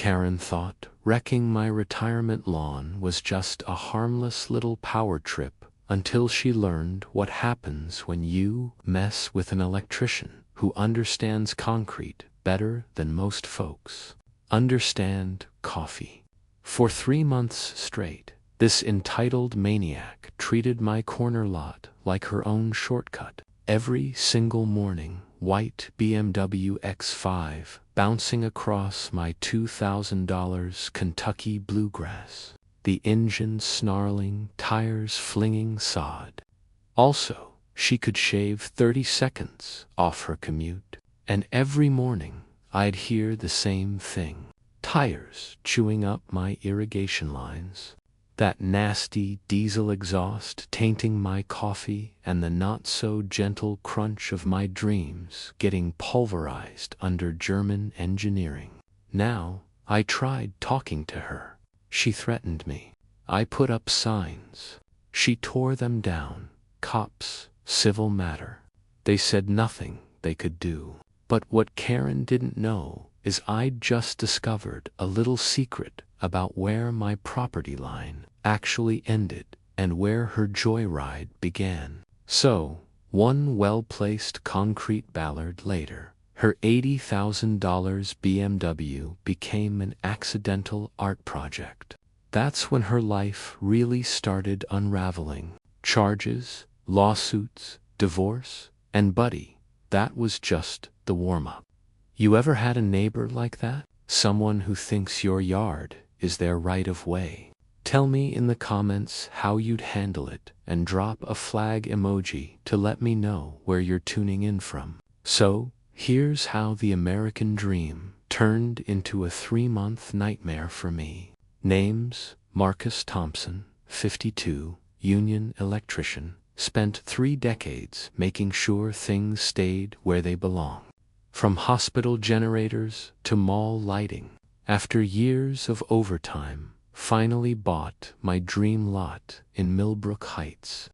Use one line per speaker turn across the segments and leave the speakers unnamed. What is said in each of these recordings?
Karen thought wrecking my retirement lawn was just a harmless little power trip until she learned what happens when you mess with an electrician who understands concrete better than most folks understand coffee. For 3 months straight, this entitled maniac treated my corner lot like her own shortcut. Every single morning, white BMW X5 bouncing across my $2,000 Kentucky bluegrass, the engine snarling, tires flinging sod. Also, she could shave 30 seconds off her commute, and every morning I'd hear the same thing: tires chewing up my irrigation lines, that nasty diesel exhaust tainting my coffee, and the not-so-gentle crunch of my dreams getting pulverized under German engineering. Now, I tried talking to her. She threatened me. I put up signs. She tore them down. Cops, civil matter. They said nothing they could do. But what Karen didn't know is I'd just discovered a little secret about where my property line actually ended and where her joyride began. So, one well-placed concrete ballard later, her $80,000 BMW became an accidental art project. That's when her life really started unraveling. Charges, lawsuits, divorce, and buddy, that was just the warm-up. You ever had a neighbor like that? Someone who thinks your yard is their right of way? Tell me in the comments how you'd handle it, and drop a flag emoji to let me know where you're tuning in from. So, here's how the American dream turned into a 3-month nightmare for me. Names: Marcus Thompson, 52, union electrician, spent 3 decades making sure things stayed where they belong. From hospital generators to mall lighting. After years of overtime, finally bought my dream lot in Millbrook Heights.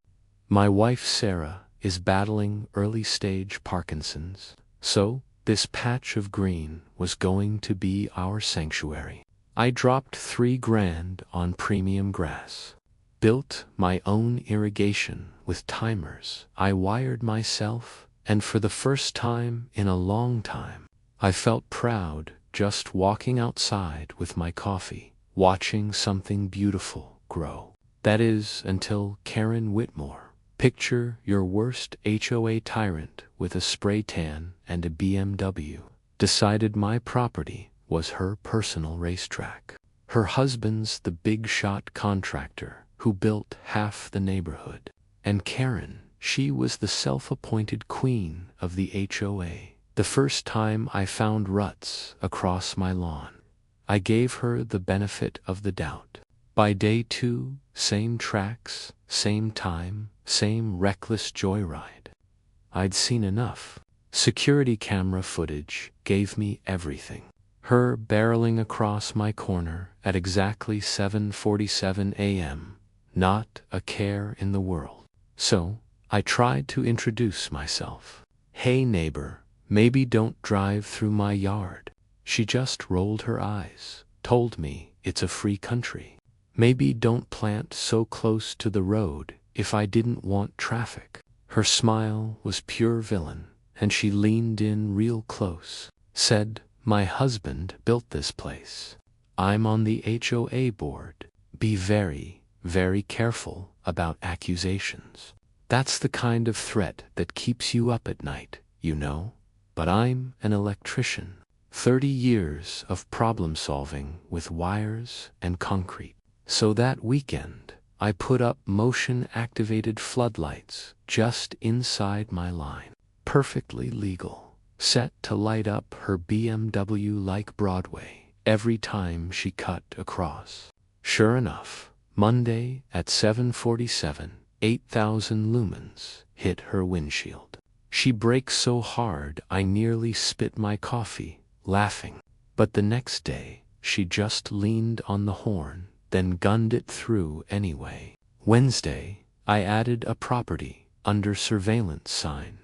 My wife Sarah is battling early-stage Parkinson's, so this patch of green was going to be our sanctuary. I dropped $3,000 on premium grass. Built my own irrigation with timers I wired myself, and for the first time in a long time, I felt proud just walking outside with my coffee, watching something beautiful grow. That is, until Karen Whitmore, picture your worst HOA tyrant with a spray tan and a BMW, decided my property was her personal racetrack. Her husband's the big-shot contractor who built half the neighborhood. And Karen, she was the self-appointed queen of the HOA. The first time I found ruts across my lawn, I gave her the benefit of the doubt. By day 2, same tracks, same time, same reckless joyride. I'd seen enough. Security camera footage gave me everything. Her barreling across my corner at exactly 7:47 a.m., not a care in the world. So, I tried to introduce myself. "Hey neighbor, maybe don't drive through my yard." She just rolled her eyes, told me it's a free country. Maybe don't plant so close to the road if I didn't want traffic. Her smile was pure villain, and she leaned in real close. Said, "My husband built this place. I'm on the HOA board. Be very, very careful about accusations." That's the kind of threat that keeps you up at night, you know. But I'm an electrician. 30 years of problem solving with wires and concrete. So that weekend, I put up motion-activated floodlights just inside my line. Perfectly legal. Set to light up her BMW like Broadway every time she cut across. Sure enough, Monday at 7:47, 8,000 lumens hit her windshield. She brakes so hard I nearly spit my coffee, laughing. But the next day, she just leaned on the horn, then gunned it through anyway. Wednesday, I added a property under surveillance sign.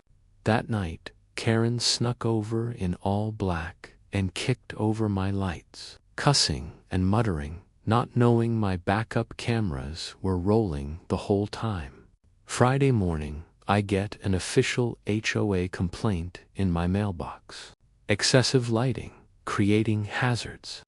That night, Karen snuck over in all black and kicked over my lights. cussing and muttering, not knowing my backup cameras were rolling the whole time. Friday morning, I get an official HOA complaint in my mailbox. Excessive lighting, creating hazards.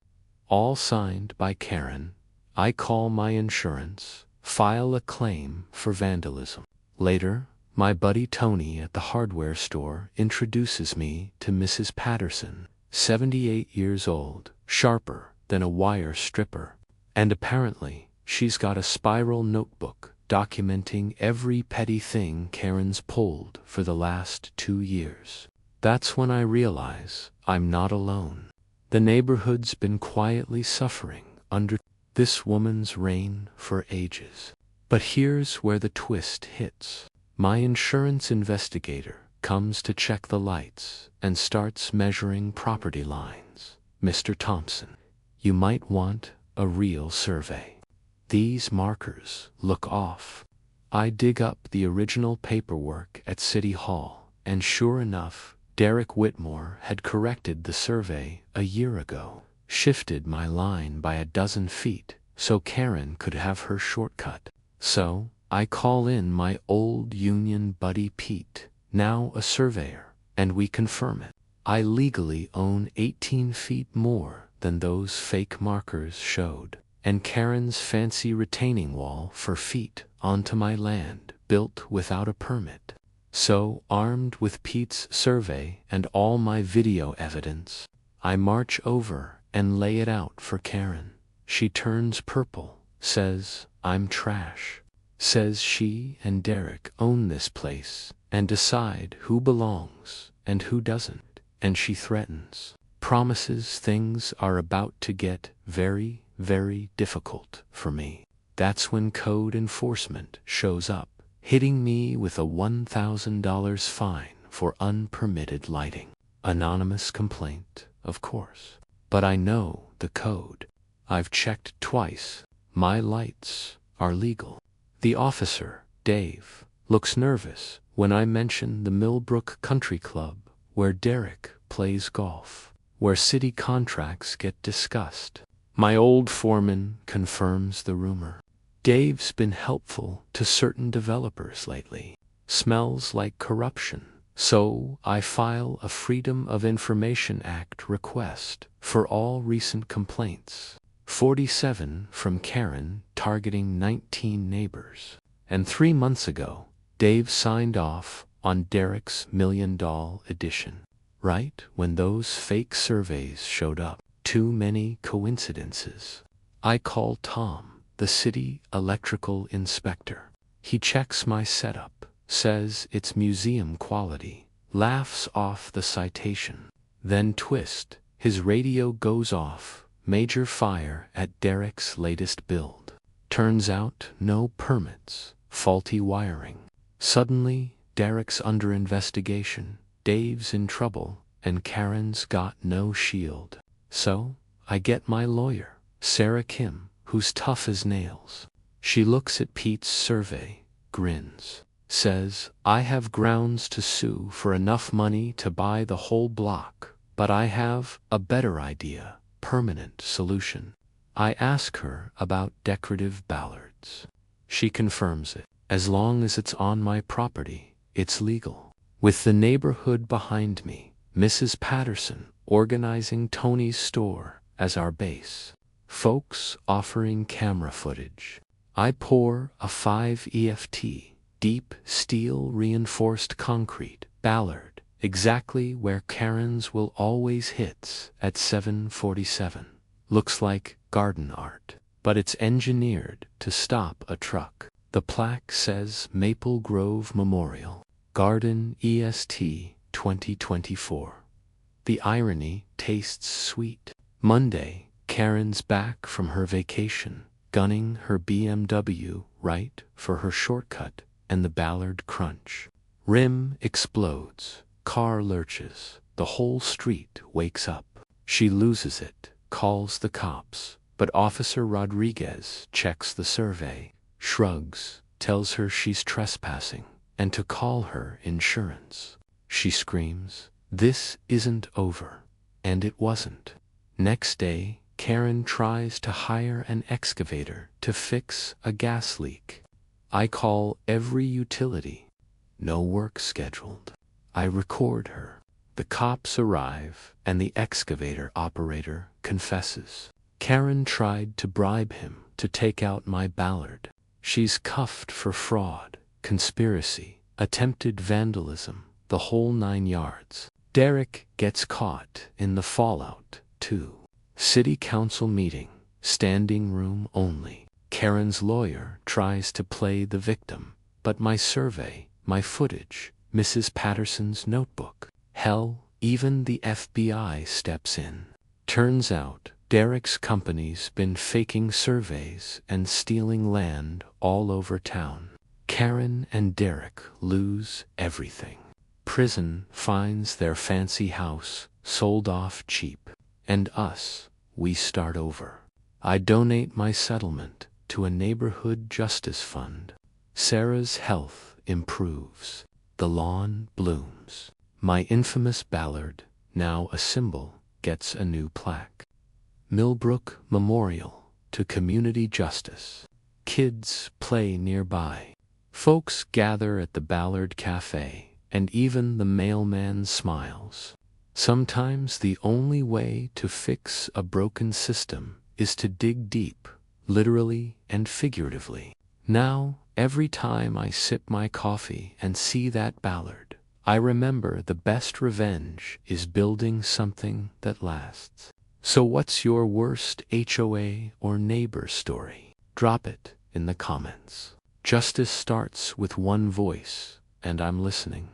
All signed by Karen. I call my insurance, file a claim for vandalism. Later, my buddy Tony at the hardware store introduces me to Mrs. Patterson, 78 years old, sharper than a wire stripper. And apparently, she's got a spiral notebook documenting every petty thing Karen's pulled for the last 2 years. That's when I realize I'm not alone. The neighborhood's been quietly suffering under this woman's reign for ages. But here's where the twist hits. My insurance investigator comes to check the lights and starts measuring property lines. Mr. Thompson, you might want a real survey. These markers look off. I dig up the original paperwork at City Hall, and sure enough, Derek Whitmore had corrected the survey a year ago, shifted my line by a dozen feet so Karen could have her shortcut. So, I call in my old union buddy Pete, now a surveyor, and we confirm it. I legally own 18 feet more than those fake markers showed, and Karen's fancy retaining wall for feet onto my land built without a permit. So, armed with Pete's survey and all my video evidence, I march over and lay it out for Karen. She turns purple, says, "I'm trash." Says she and Derek own this place and decide who belongs and who doesn't. And she threatens, promises things are about to get very, very difficult for me. That's when code enforcement shows up, hitting me with a $1,000 fine for unpermitted lighting. Anonymous complaint, of course. But I know the code. I've checked twice. My lights are legal. The officer, Dave, looks nervous when I mention the Millbrook Country Club, where Derek plays golf, where city contracts get discussed. My old foreman confirms the rumor. Dave's been helpful to certain developers lately. Smells like corruption. So I file a Freedom of Information Act request for all recent complaints. 47 from Karen targeting 19 neighbors. And 3 months ago, Dave signed off on Derek's $1 million edition. Right when those fake surveys showed up. Too many coincidences. I call Tom, the city electrical inspector. He checks my setup, says it's museum quality, laughs off the citation. Then twist, his radio goes off, major fire at Derek's latest build. Turns out no permits, faulty wiring. Suddenly, Derek's under investigation, Dave's in trouble, and Karen's got no shield. So, I get my lawyer, Sarah Kim, who's tough as nails. She looks at Pete's survey, grins, says, I have grounds to sue for enough money to buy the whole block, but I have a better idea, permanent solution. I ask her about decorative ballards. She confirms it. As long as it's on my property, it's legal. With the neighborhood behind me, Mrs. Patterson organizing Tony's store as our base. Folks offering camera footage. I pour a 5 EFT, deep steel reinforced concrete, ballard, exactly where Karen's will always hits at 747. Looks like garden art, but it's engineered to stop a truck. The plaque says Maple Grove Memorial, Garden EST 2024. The irony tastes sweet. Monday, Karen's back from her vacation, gunning her BMW right for her shortcut and the Ballard crunch. Rim explodes, car lurches, the whole street wakes up. She loses it, calls the cops, but Officer Rodriguez checks the survey, shrugs, tells her she's trespassing, and to call her insurance. She screams, "This isn't over." And it wasn't. Next day, Karen tries to hire an excavator to fix a gas leak. I call every utility. No work scheduled. I record her. The cops arrive, and the excavator operator confesses. Karen tried to bribe him to take out my Ballard. She's cuffed for fraud, conspiracy, attempted vandalism, the whole 9 yards. Derek gets caught in the fallout, too. City council meeting, standing room only. Karen's lawyer tries to play the victim, but my survey, my footage, Mrs. Patterson's notebook. Hell, even the FBI steps in. Turns out, Derek's company's been faking surveys and stealing land all over town. Karen and Derek lose everything. Prison finds their fancy house sold off cheap. And us, we start over. I donate my settlement to a neighborhood justice fund. Sarah's health improves. The lawn blooms. My infamous Ballard, now a symbol, gets a new plaque. Millbrook Memorial to Community Justice. Kids play nearby. Folks gather at the Ballard Cafe, and even the mailman smiles. Sometimes the only way to fix a broken system is to dig deep, literally and figuratively. Now, every time I sip my coffee and see that Ballard, I remember the best revenge is building something that lasts. So what's your worst HOA or neighbor story? Drop it in the comments. Justice starts with one voice, and I'm listening.